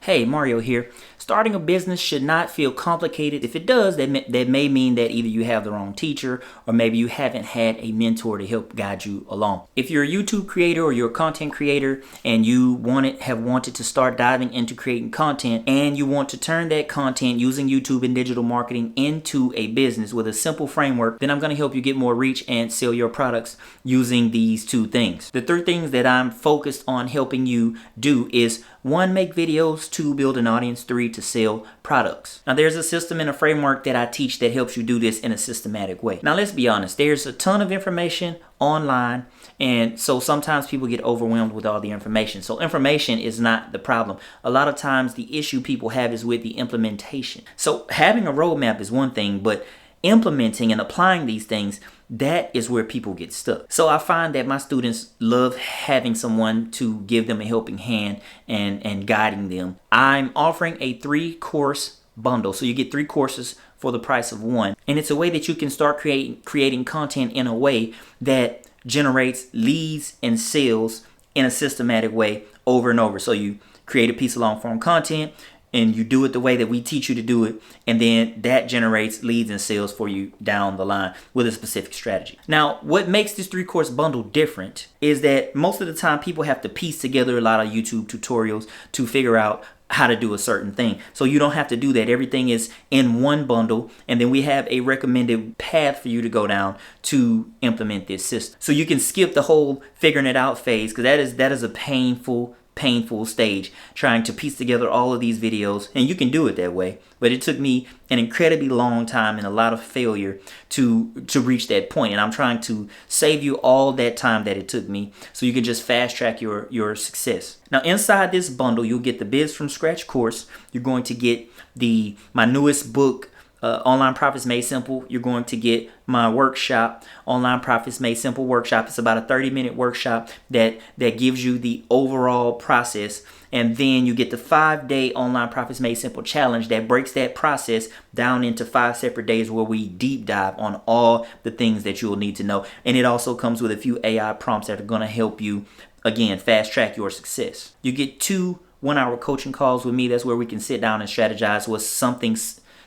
Hey, Mario here. Starting a business should not feel complicated. If it does, that may mean that either you have the wrong teacher or maybe you haven't had a mentor to help guide you along. If you're a YouTube creator or you're a content creator and you have wanted to start diving into creating content and you want to turn that content using YouTube and digital marketing into a business with a simple framework, then I'm going to help you get more reach and sell your products using these two things. The three things that I'm focused on helping you do is 1, make videos, 2, build an audience, 3, to sell products. Now there's a system and a framework that I teach that helps you do this in a systematic way. Now let's be honest, there's a ton of information online, and so sometimes people get overwhelmed with all the information. So information is not the problem. A lot of times the issue people have is with the implementation. So having a roadmap is one thing, but implementing and applying these things, that is where people get stuck. So I find that my students love having someone to give them a helping hand and guiding them. I'm offering a 3-course bundle. So you get 3 courses for the price of 1. And it's a way that you can start creating content in a way that generates leads and sales in a systematic way over and over. So you create a piece of long form content, and you do it the way that we teach you to do it, and then that generates leads and sales for you down the line with a specific strategy. Now, what makes this 3-course bundle different is that most of the time people have to piece together a lot of YouTube tutorials to figure out how to do a certain thing. So you don't have to do that. Everything is in one bundle, and then we have a recommended path for you to go down to implement this system. So you can skip the whole figuring it out phase, because that is a painful stage, trying to piece together all of these videos, and you can do it that way, but it took me an incredibly long time and a lot of failure to reach that point, and I'm trying to save you all that time that it took me so you can just fast track your success. Now inside this bundle, you'll get the Biz from Scratch course. You're going to get my newest book, Online Profits Made Simple. You're going to get my workshop, Online Profits Made Simple workshop. It's about a 30-minute workshop that gives you the overall process. And then you get the 5-day Online Profits Made Simple challenge that breaks that process down into 5 separate days where we deep dive on all the things that you will need to know. And it also comes with a few AI prompts that are going to help you, again, fast track your success. You get 2 1-hour coaching calls with me. That's where we can sit down and strategize what's something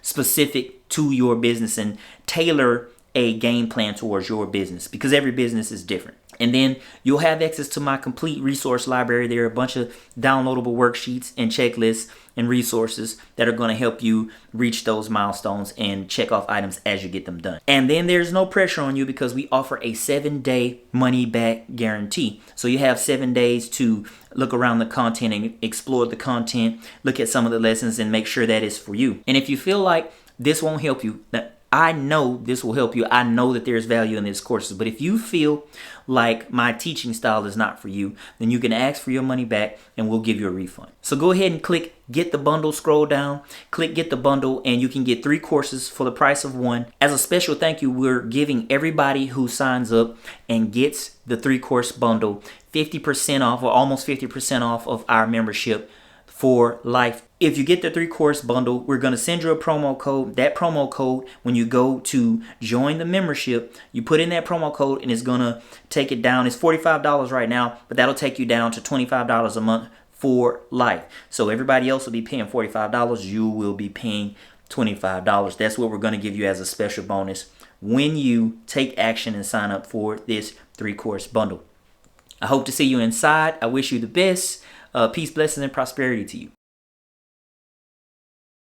specific to your business and tailor a game plan towards your business, because every business is different. And then you'll have access to my complete resource library. There are a bunch of downloadable worksheets and checklists and resources that are going to help you reach those milestones and check off items as you get them done. And then there's no pressure on you because we offer a 7-day money back guarantee. So you have 7 days to look around the content and explore the content, look at some of the lessons and make sure that it's for you. And if you feel like this won't help you, I know this will help you. I know that there's value in these courses. But if you feel like my teaching style is not for you, then you can ask for your money back and we'll give you a refund. So go ahead and click Get the Bundle, scroll down, click Get the Bundle, and you can get 3 courses for the price of 1. As a special thank you, we're giving everybody who signs up and gets the 3-course bundle 50% off, or almost 50% off of our membership for life. If you get the 3-course bundle, we're going to send you a promo code. That promo code, when you go to join the membership, you put in that promo code and it's going to take it down. It's $45 right now, but that'll take you down to $25 a month for life. So everybody else will be paying $45. You will be paying $25. That's what we're going to give you as a special bonus when you take action and sign up for this 3-course bundle. I hope to see you inside. I wish you the best. Peace, blessings, and prosperity to you.